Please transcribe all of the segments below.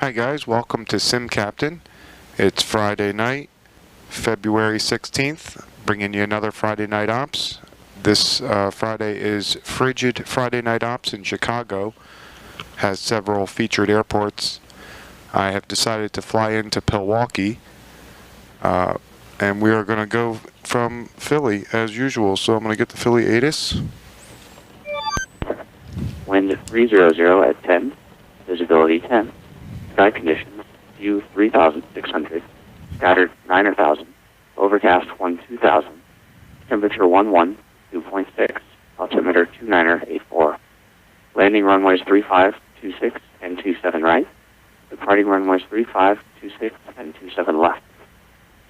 Hi guys, welcome to Sim Captain. It's Friday night, February 16th, bringing you another Friday night ops. This Friday is Frigid Friday night ops in Chicago. Has several featured airports. I have decided to fly into Milwaukee, and we are going to go from Philly as usual. So I'm going to get the Philly ATIS. Wind 300 at 10, visibility 10. Sky conditions, view 3,600, scattered 9,000, overcast 2000, temperature 2.6, altimeter 2984. Landing runways 35, 26, and 27 right. Departing runways 35, 26, and 27 left.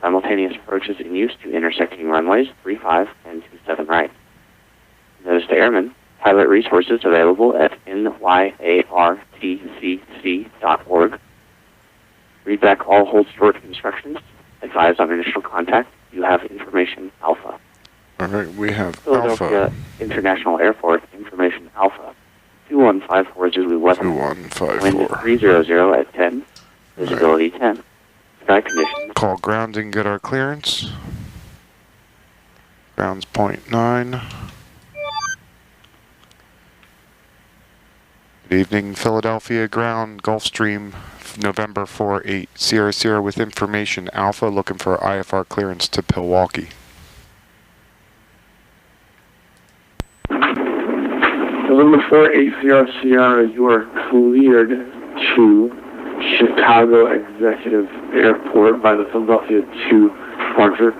Simultaneous approaches in use to intersecting runways 35 and 27 right. Notice to airmen. Pilot resources available at nyartcc.org. Read back all hold stored instructions. Advise on initial contact. You have information Alpha. All right, we have Philadelphia Alpha. International Airport, information Alpha. 2154 Zulu weather. 2154. Wind 300 at 10. Visibility 10. Sky conditions. Call ground and get our clearance. Ground's 0.9. Good evening, Philadelphia ground, Gulfstream, November 4-8, Sierra Sierra with information Alpha, looking for IFR clearance to Milwaukee. November 4-8, Sierra Sierra, you are cleared to Chicago Executive Airport by the Philadelphia 2 departure.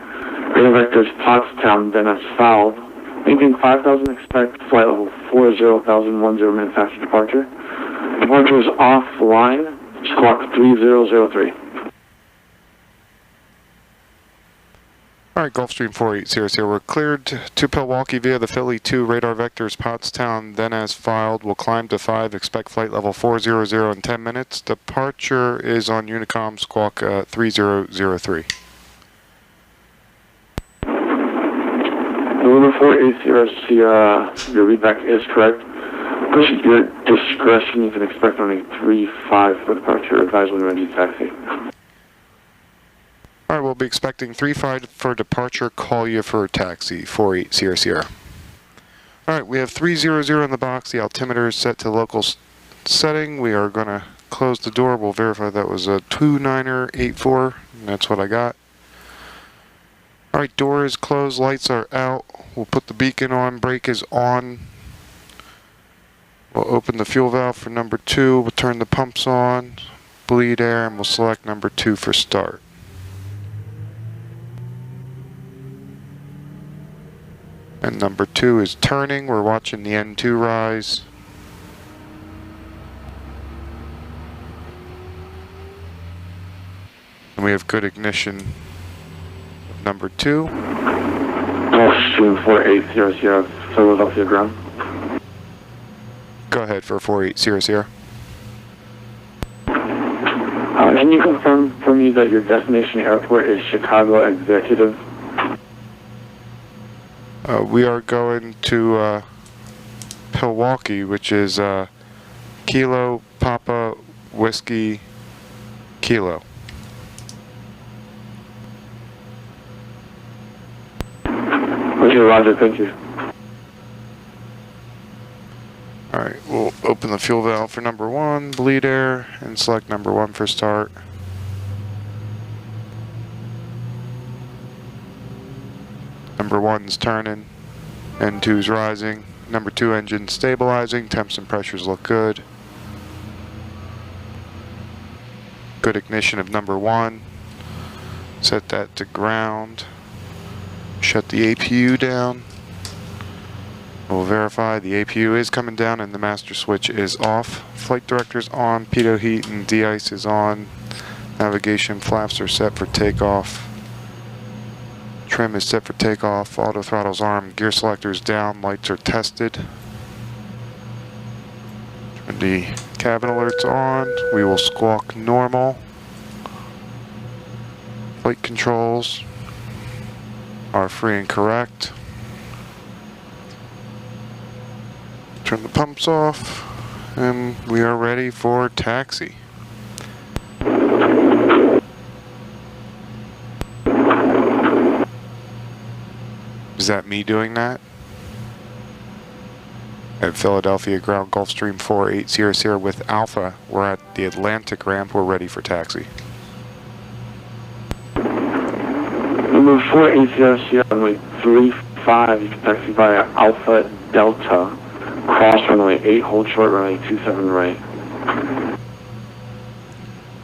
Radar vectors Pottstown, then as fouled. Maintain 5,000, expect flight level 40,010 minutes after departure. Departure is offline, squawk 3003. Alright, Gulfstream 4-8, Sierra Sierra, we're cleared to Milwaukee via the Philly 2 radar vectors Pottstown, then as filed. We'll climb to 5, expect flight level 400 in 10 minutes. Departure is on Unicom, squawk 3003. November 4-8, Sierra Sierra, your readback is correct. Push at your discretion, you can expect only 3-5 for departure. Advise when ready to taxi. Alright, we'll be expecting 3-5 for departure, call you for a taxi, 4-8 Sierra Sierra. Alright, we have 300 in the box, the altimeter is set to local setting. We are going to close the door, we'll verify that was a 2984, and that's what I got. Alright, door is closed, lights are out. We'll put the beacon on, brake is on. We'll open the fuel valve for number 2, we'll turn the pumps on, bleed air, and we'll select number 2 for start. And number 2 is turning, we're watching the N2 rise. And we have good ignition. Number 2. Gulfstream 4-8, Sierra Sierra, Philadelphia ground. Go ahead for 4-8 Sierra Sierra. Can you confirm for me that your destination airport is Chicago Executive? We are going to Milwaukee, which is Kilo Papa Whiskey Kilo. Roger, thank you. Alright, we'll open the fuel valve for number 1, bleed air, and select number 1 for start. Number 1's turning, N2's rising, number 2 engine stabilizing, temps and pressures look good. Good ignition of number 1. Set that to ground. Shut the APU down. We'll verify the APU is coming down and the master switch is off. Flight director's on, pitot heat and de-ice is on. Navigation flaps are set for takeoff. Trim is set for takeoff. Auto throttle's armed. Gear selector's down. Lights are tested. Turn the cabin alerts on. We will squawk normal. Flight controls are free and correct. Turn the pumps off, and we are ready for taxi. Is that me doing that? At Philadelphia ground Gulfstream 4800 with Alpha. We're at the Atlantic ramp. We're ready for taxi. Number 4800, runway 35, you can taxi via Alpha Delta, cross runway 8, hold short, runway 27 right.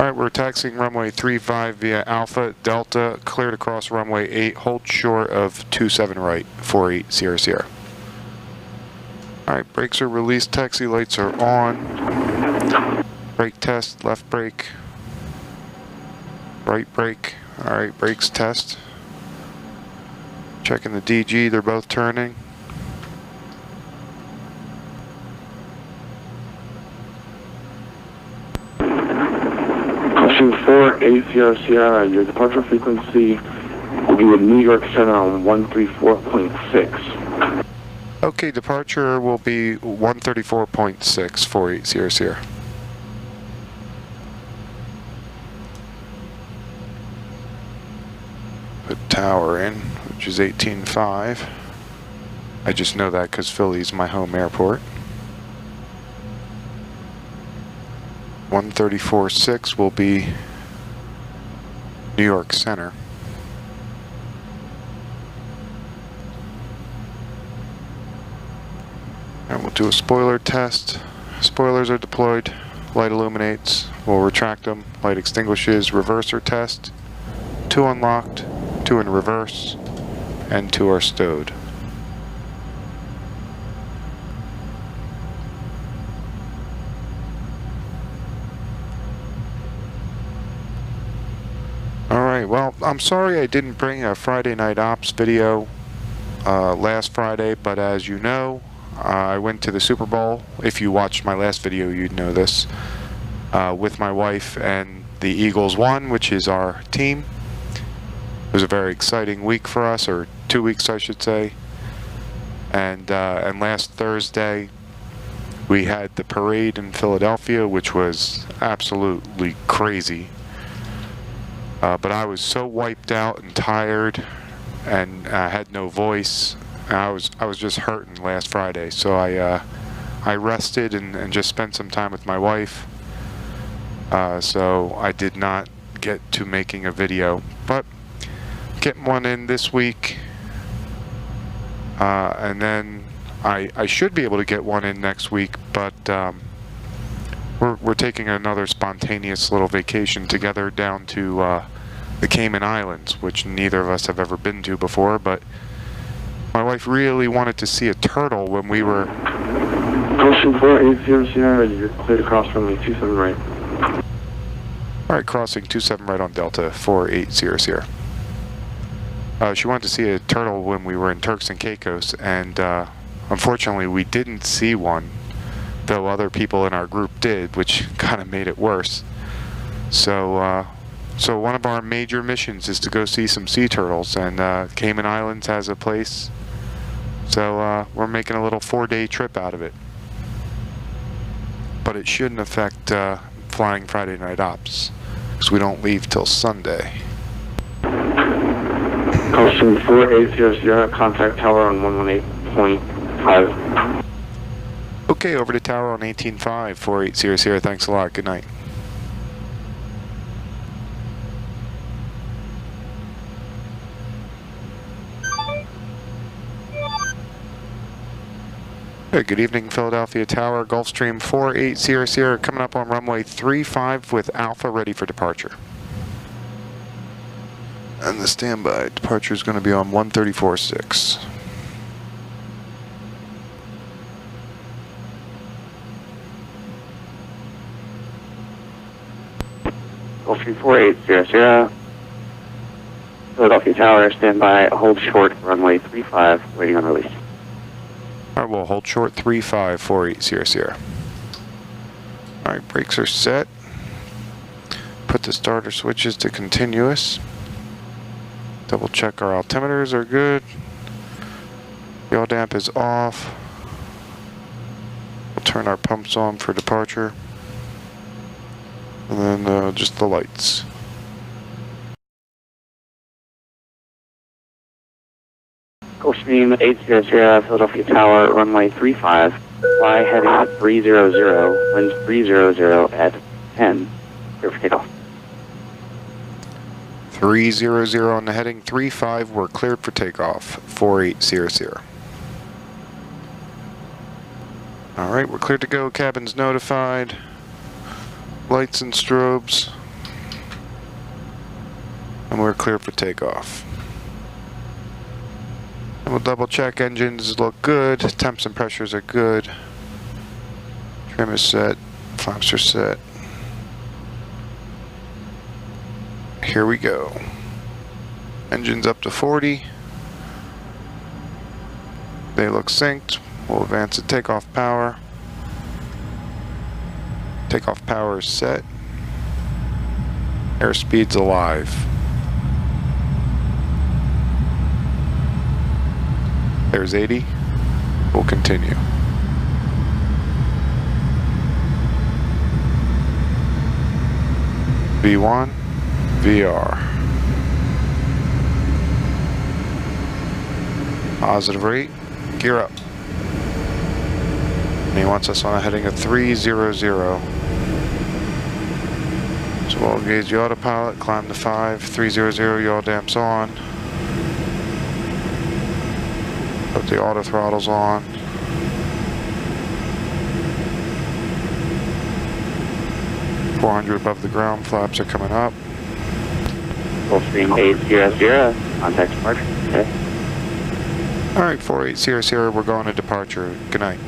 Alright, we're taxiing runway 35 via Alpha Delta, cleared across runway 8, hold short of 27 right, 4800. Alright, brakes are released, taxi lights are on. Brake test, left brake, right brake. Alright, brakes test. Checking the DG, they're both turning. Question 4800 Sierra, your departure frequency will be with New York Center on 134.6. Okay, departure will be 134.6, 4800. Put tower in, which is 18.5. I just know that because Philly's my home airport. 134.6 will be New York Center. And we'll do a spoiler test. Spoilers are deployed, light illuminates, we'll retract them, light extinguishes, reverser test, 2 unlocked, 2 in reverse, and 2 are stowed. Alright, well, I'm sorry I didn't bring a Friday Night Ops video last Friday, but as you know, I went to the Super Bowl. If you watched my last video, you'd know this. With my wife, and the Eagles won, which is our team. It was a very exciting week for us, or 2 weeks I should say. And last Thursday, we had the parade in Philadelphia, which was absolutely crazy. But I was so wiped out and tired, and I had no voice. I was just hurting last Friday, so I rested and just spent some time with my wife. So I did not get to making a video, but getting one in this week, and then I should be able to get one in next week. But we're taking another spontaneous little vacation together down to the Cayman Islands, which neither of us have ever been to before, but my wife really wanted to see a turtle when we were... Question 4800 Sierra, you're cleared across runway 27 right. Alright, crossing 27 right on Delta, 4800. She wanted to see a turtle when we were in Turks and Caicos, and unfortunately we didn't see one, though other people in our group did, which kind of made it worse. So one of our major missions is to go see some sea turtles, and Cayman Islands has a place. So we're making a little 4-day trip out of it. But it shouldn't affect flying Friday Night Ops, because we don't leave till Sunday. Question 4800, contact tower on 118.5. Okay, over to tower on 18.5, 4800. Thanks a lot. Good night. Hey, good evening, Philadelphia Tower, Gulfstream 4800, coming up on runway 35 with Alpha ready for departure. And the standby departure is going to be on 134.6. Gulfstream 4800, Philadelphia Tower, standby, hold short, runway 35, waiting on release. Alright, we'll hold short 35, 4800. Alright, brakes are set. Put the starter switches to continuous. Double check our altimeters are good. Yaw damp is off. We'll turn our pumps on for departure. And then just the lights. Gulfstream 800, Philadelphia Tower, runway 35, fly heading at 300, winds 300 at 10, clear for takeoff. 300 on the heading, 35, we're cleared for takeoff, 4800. Alright, we're cleared to go, cabin's notified, lights and strobes, and we're clear for takeoff. And we'll double check, engines look good, temps and pressures are good, trim is set, flaps are set. Here we go. Engines up to 40. They look synced. We'll advance to takeoff power. Takeoff power is set. Airspeed's alive. There's 80. We'll continue. V1, VR. Positive rate, gear up. And he wants us on a heading of 300. So we'll engage the autopilot, climb to 5, 300, yaw damps on. Put the auto throttles on. .400 above the ground, flaps are coming up. Gulfstream 800, contact departure. Okay. Alright, 4800, we're going to departure. Good night.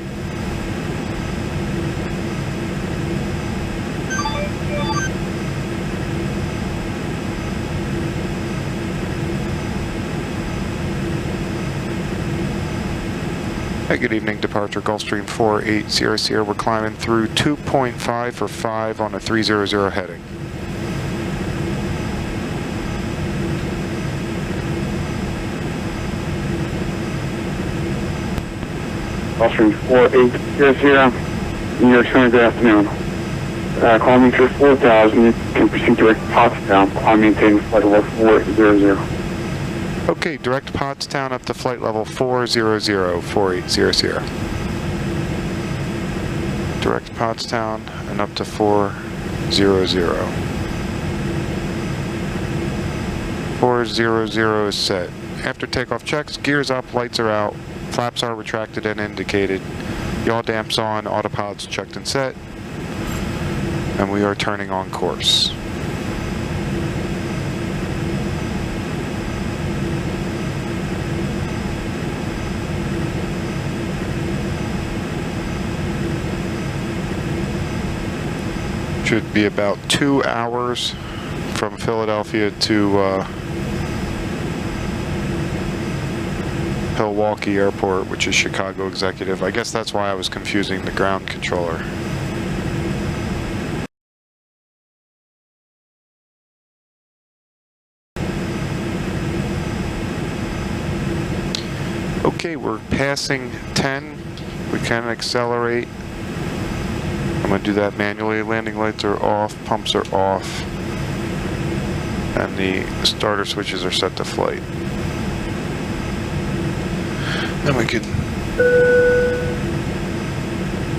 Hey, good evening, departure Gulfstream 4800. We're climbing through 2.5 for 5 on a 300 heading. Gulfstream 4800, New York Center, good afternoon. Call me for 4000, you can proceed direct Pottstown. I'll maintain flight level 400. Okay, direct Pottstown up to flight level 400, 4800. Direct Pottstown and up to 400. 400 is set. After takeoff checks, gears up, lights are out, flaps are retracted and indicated, yaw damps on, autopilot's checked and set, and we are turning on course. Should be about 2 hours from Philadelphia to Milwaukee Airport, which is Chicago Executive. I guess that's why I was confusing the ground controller. Okay, we're passing 10. We can accelerate. I'm going to do that manually. Landing lights are off, pumps are off, and the starter switches are set to flight. Then we can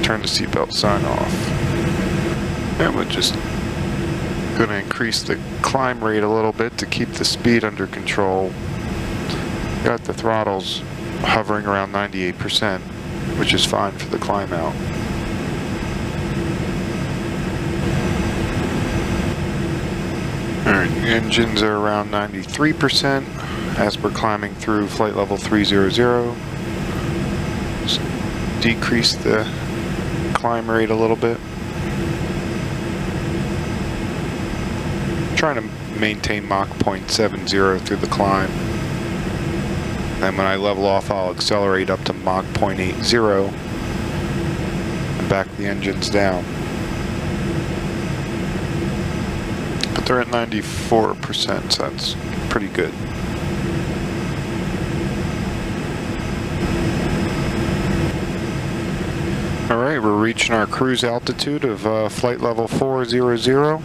turn the seatbelt sign off. And we're just going to increase the climb rate a little bit to keep the speed under control. Got the throttles hovering around 98%, which is fine for the climb out. Alright, engines are around 93% as we're climbing through flight level 300. Just decrease the climb rate a little bit. Trying to maintain Mach 0.70 through the climb. Then when I level off, I'll accelerate up to Mach 0.80 and back the engines down. But they're at 94%, so that's pretty good. Alright, we're reaching our cruise altitude of flight level 400.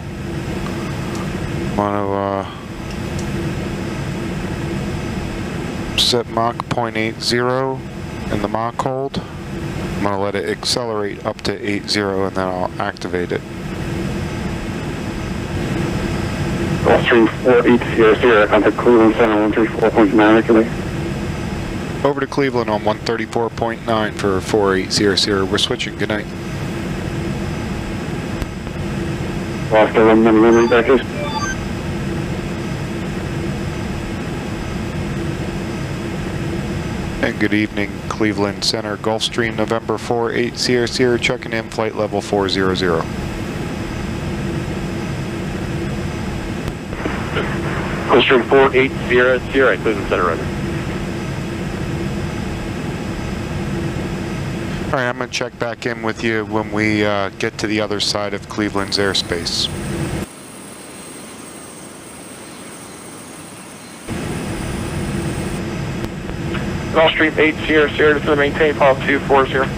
Want to set Mach 0.80 in the Mach hold. I'm going to let it accelerate up to 80 and then I'll activate it. Gulfstream 4800, contact Cleveland Center 134.9 Over to Cleveland on 134.9 for 4800. We're switching. Good night. Lost 11 memory back is. And good evening, Cleveland Center, Gulfstream November 4800, checking in flight level 400. Gulfstream 4800, Cleveland Center, right. All right, I'm going to check back in with you when we get to the other side of Cleveland's airspace. Gulfstream 800, descend to maintain flight 240.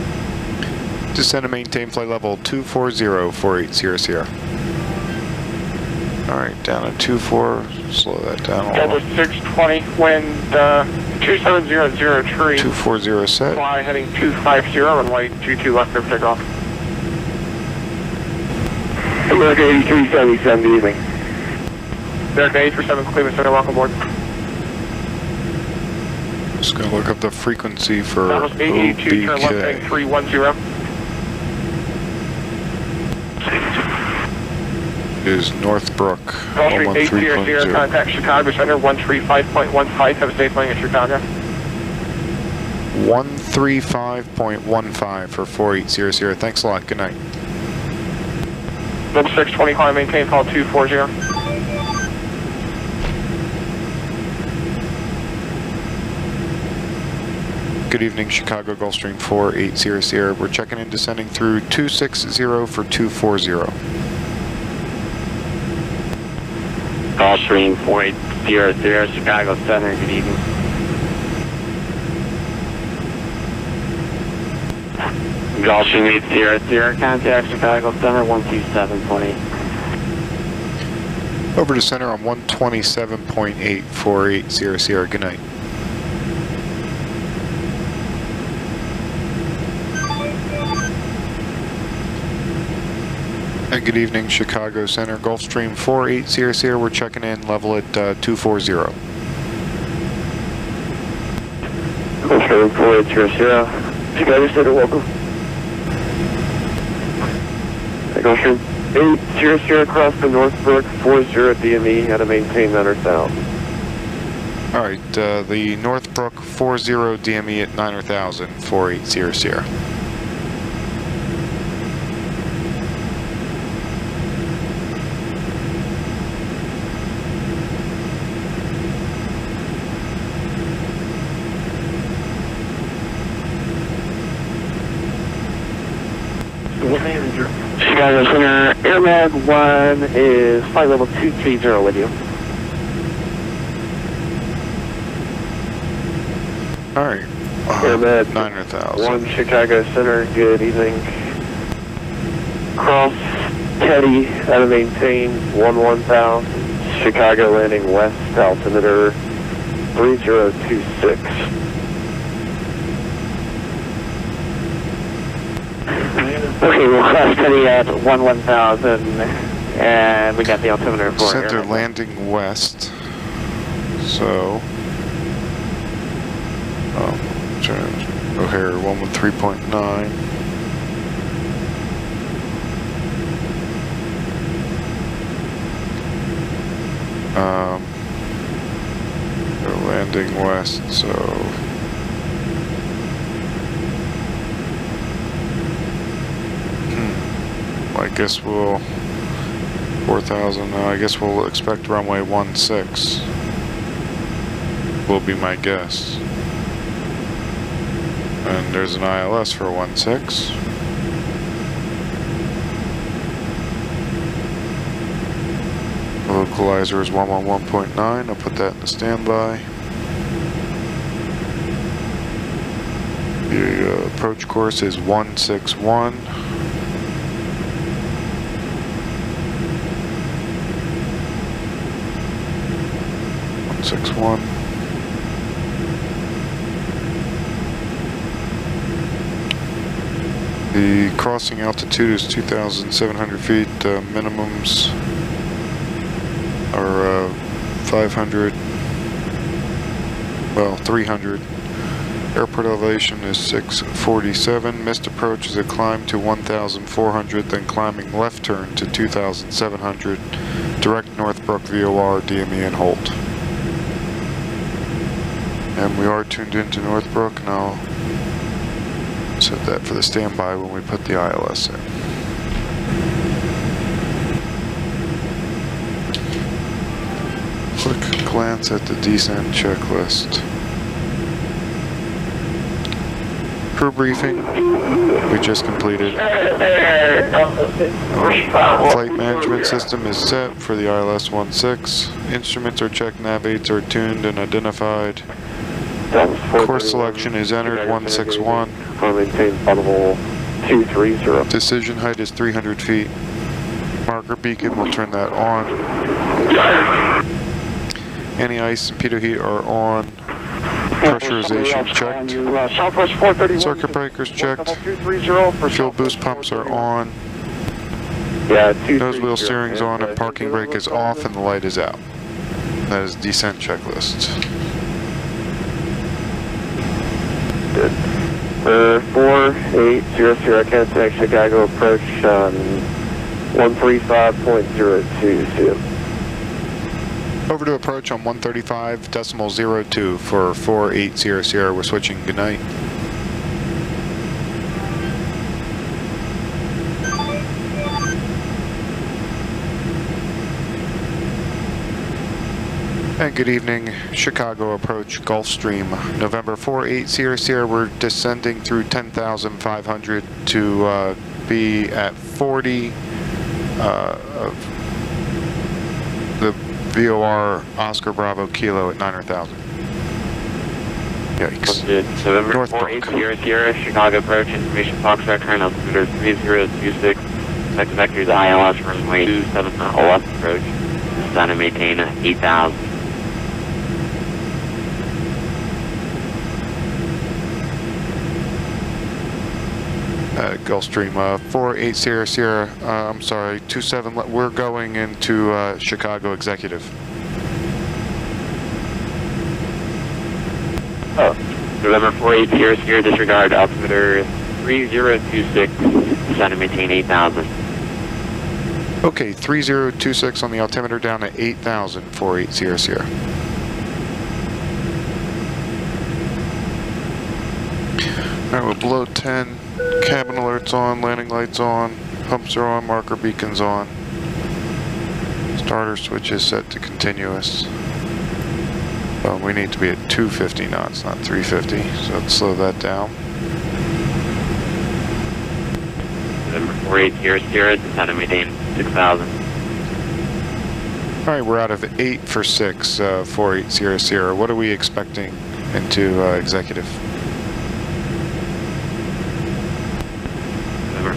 Descend to maintain flight level 240, 4800. All right, down at 24, slow that down a little. 620, wind 2700 tree. 240 set. Fly heading 250, runway 22 left of takeoff. America 8377, good evening. America 837, Cleveland Center, welcome aboard. Just going to look up the frequency for That was 882, turn left heading 310. Is Northbrook Gulfstream 800, contact Chicago Center 135.15, have a safe landing at Chicago. 135.15 for 4800. Thanks a lot. Good night. Number 620, climb, maintain, call 240. Good evening, Chicago Gulfstream 4800. We're checking in, descending through 260 for 240. Gulfstream 4800, Chicago Center, good evening. Gulfstream 800, contact Chicago Center 127.8. Over to center on 127.8 4800. Good night. And good evening, Chicago Center, Gulfstream 4800. We're checking in, level at 240. Gulfstream 4800, Chicago Center, welcome. Gulfstream 800, across the Northbrook 40 DME, how to maintain 9,000. All right, the Northbrook 40 DME at 9,000, 4800. Chicago Center, Airmag 1 is flight level 230 with you. All right, Airmag 9,000. 1, Chicago Center, good evening. Cross Teddy, out of maintain 1000, Chicago landing west, altimeter 3026. Okay, we'll cross Teddy at 1000, and we got the altimeter for Center landing west, so O'Hare 113.9. They're landing west, so I guess we'll 4,000. I guess we'll expect runway 16. Will be my guess. And there's an ILS for 16. Localizer is 111.9. I'll put that in the standby. The approach course is 161. 161. Crossing altitude is 2,700 feet. Minimums are 500, well, 300. Airport elevation is 647. Missed approach is a climb to 1,400, then climbing left turn to 2,700. Direct Northbrook VOR, DME and hold. And we are tuned into Northbrook, and I'll set that for the standby when we put the ILS in. Quick glance at the descent checklist. Crew briefing, we just completed. Flight management system is set for the ILS-16. Instruments are checked, nav aids are tuned and identified. Course selection is entered 161. Maintain level 230. Decision height is 300 feet. Marker beacon, we'll turn that on. Anti-ice and pitot heat are on. Pressurization checked. Circuit breakers checked. Fuel boost pumps are on. Nose wheel steering's on and parking brake is off and the light is out. That is descent checklist. Good. 4800 contact Chicago approach 135.022. Over to approach on 135.02 for 4800. We're switching. Good night. And good evening, Chicago approach Gulfstream, November 4800. We're descending through 10,500 to be at 40 of the VOR Oscar Bravo Kilo at 900,000. Yikes. November Northbrook. 4800, Chicago approach, information Foxtrot, current altimeter 3026. Expect vectors ILS runway 27 left approach. Descend and maintain 8,000. Gulfstream 4800, I'm sorry, 27, we're going into Chicago Executive. Oh, November 4800, disregard altimeter 3026, descend and maintain 8,000. Okay, 3026 on the altimeter down to 8,000, 4800. Alright, we're below 10. Cabin alerts on, landing lights on, pumps are on, marker beacons on. Starter switch is set to continuous. Well, we need to be at 250 knots, not 350, so let's slow that down. November 4800, descend and maintain 6,000. Alright, we're out of 8 for 6, 4800. What are we expecting into Executive?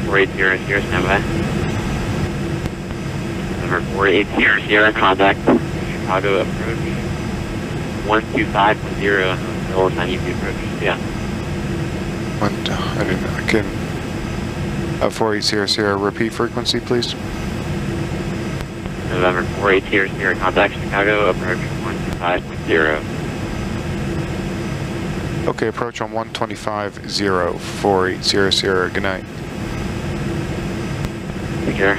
4800, stand by. Number 4800, contact Chicago approach 125.0. We'll assign you the approach. Yeah. I can 4800, repeat frequency, please. November 4800, contact Chicago approach 125.0. Okay, approach on 125.0, 4800. Good night. Take care.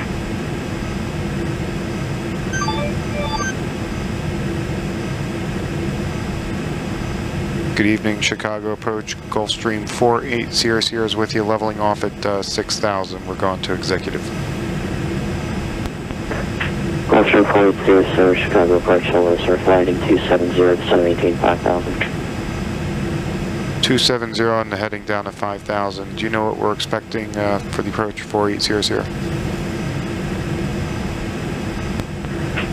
Good evening, Chicago approach, Gulfstream 4800 is with you, leveling off at 6,000. We're going to Executive. Gulfstream 4800, Chicago approach, hello sir, flying 270, descend maintain 5,000. 270 and heading down to 5,000. Do you know what we're expecting for the approach 4800?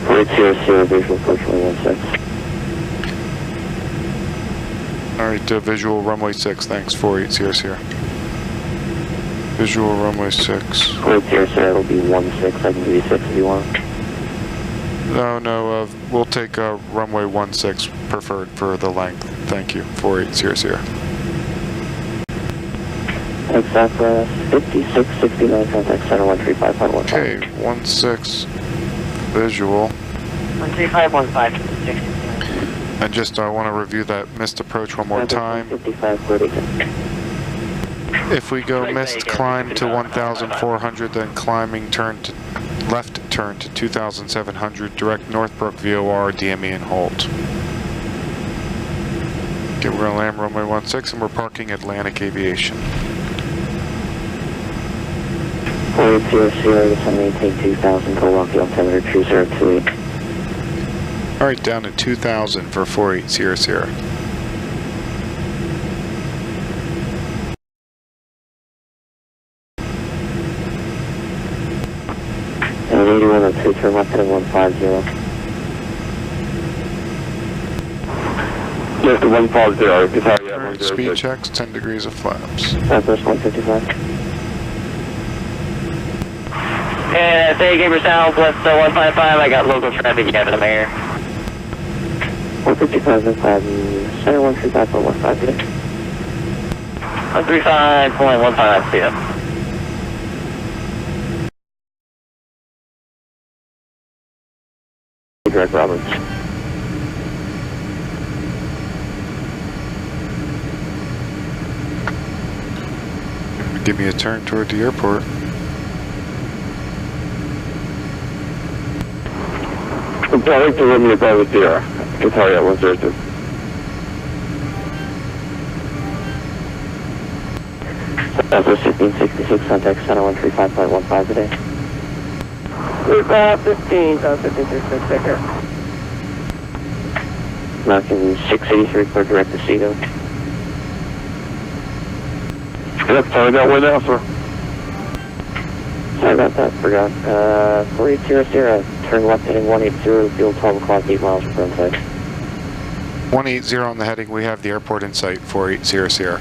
4800, visual approach 116. Alright, visual runway 6, thanks, 4800. Visual runway 6. 4800, it'll be 16, I can give you 6 if you want. No, we'll take runway 16 preferred for the length. Thank you, 4800. Exact 5669, contact center 135.15. Okay, 16 visual. 13515, 60. And just I want to review that missed approach one more time. 55, 40. If we go missed climb to 1,400, then climbing left turn to 2,700, direct Northbrook VOR, DME and hold. Okay, we're going to land runway 16 and we're parking Atlantic Aviation. 4800, descend maintain 2000, go rocky altimeter 2028. Alright, down to 2,000 for 4800. And 8102, turn left at 150. Left to 150, Italia. Alright, speed checks, 10 degrees of flaps. Southwest 155. And say Gamer Southwest 155, I got local traffic yet in the mayor. 155 and 5, center 135.15. 135.15 PM. Direct Roberts. Give me a turn toward the airport. I'm planning to run me above the Sierra. Italia 132. Southwest 1566, contact center 135.15 today. 15, 1536, take care. American 683 for direct to Cedo. Yep, sorry that way now, sir. Sorry about that, forgot. 4800, turn left heading 180, fuel 12 o'clock, 8 miles from front side. 180 on the heading, we have the airport in sight, 4800.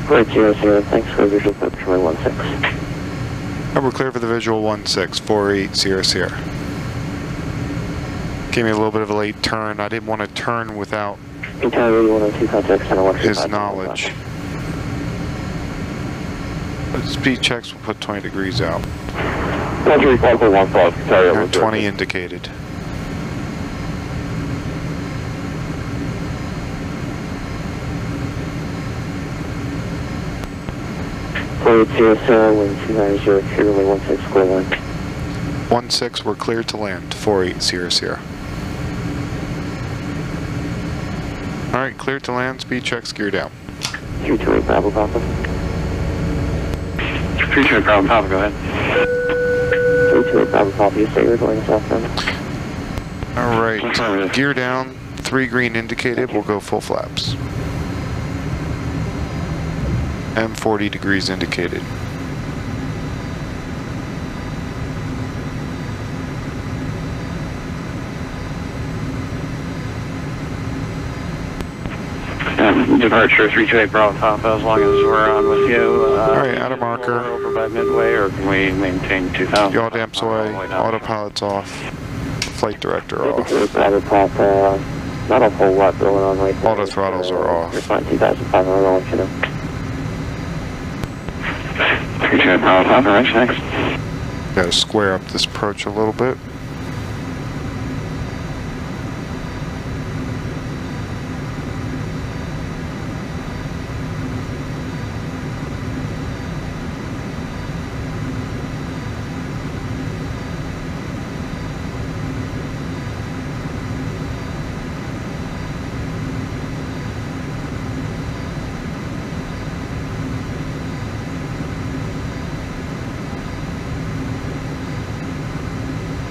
4800, thanks for visual approach runway 16. And we're clear for the visual 16, 4800. Gave me a little bit of a late turn. I didn't want to turn without Italia 8102, contact center 135. his knowledge. Speed checks will put 20 degrees out. 135.15, Italia 132. 20 indicated. Wind 290, clear runway 16, square one. 16, we're cleared to land, 4800. Alright, cleared to land, speed checks, gear down. 328 Bravo Papa. 328 Bravo Papa, go ahead. 328 Bravo Papa, you say you're going southbound? Alright, gear down, 3 green indicated, we'll go full flaps. And 40 degrees indicated. Departure 328 Bravo Papa, as long as we're on with you. Alright, out of marker. Over by midway, or can we maintain 2000? Yaw damps away, autopilot's off, flight director off. 328 Bravo Papa, not a whole lot going on right now. Auto throttles are off. You're fine, 2,500, I'll let you know. 328 Bravo Papa, right, next. Gotta square up this approach a little bit.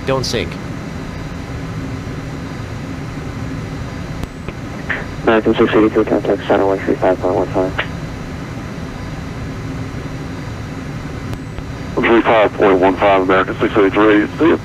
Don't sink. American 683, contact center 135.15. 135.15, American 683, see you.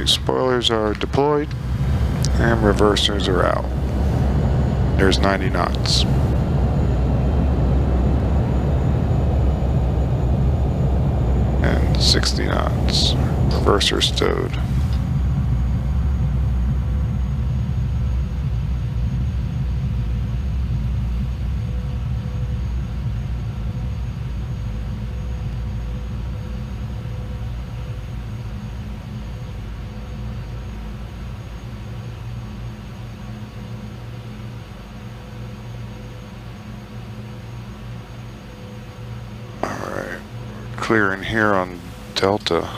Alright, spoilers are deployed and reversers are out. There's 90 knots. And 60 knots. Reverser stowed. Clearing here on Delta.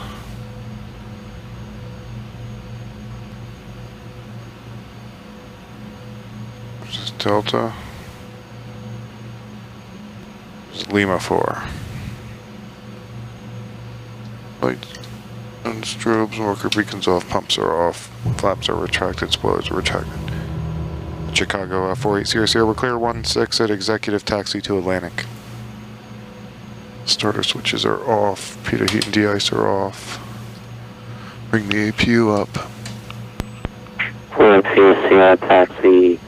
This is Delta. This is Lima 4. Lights and strobes, marker beacons off, pumps are off, flaps are retracted, spoilers are retracted. Chicago 4800, we're clear 16 at executive taxi to Atlantic. Starter switches are off, pitot heat and de-ice are off. Bring the APU up. 400 taxi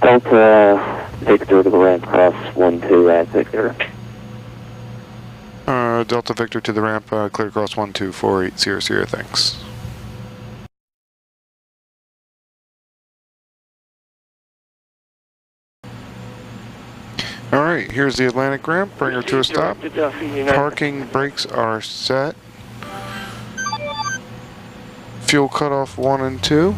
Delta Victor to the ramp cross 12 at Victor. Delta Victor to the ramp, clear cross 124800, thanks. Alright, here's the Atlantic ramp, bring her to a stop. Parking brakes are set. Fuel cutoff 1 and 2.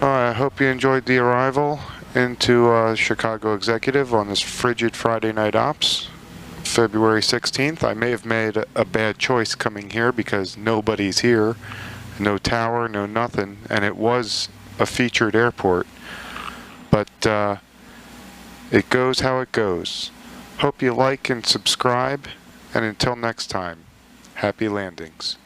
I hope you enjoyed the arrival into Chicago Executive on this frigid Friday night ops, February 16th. I may have made a bad choice coming here because nobody's here. No tower, no nothing, and it was a featured airport. But it goes how it goes. Hope you like and subscribe, and until next time, happy landings.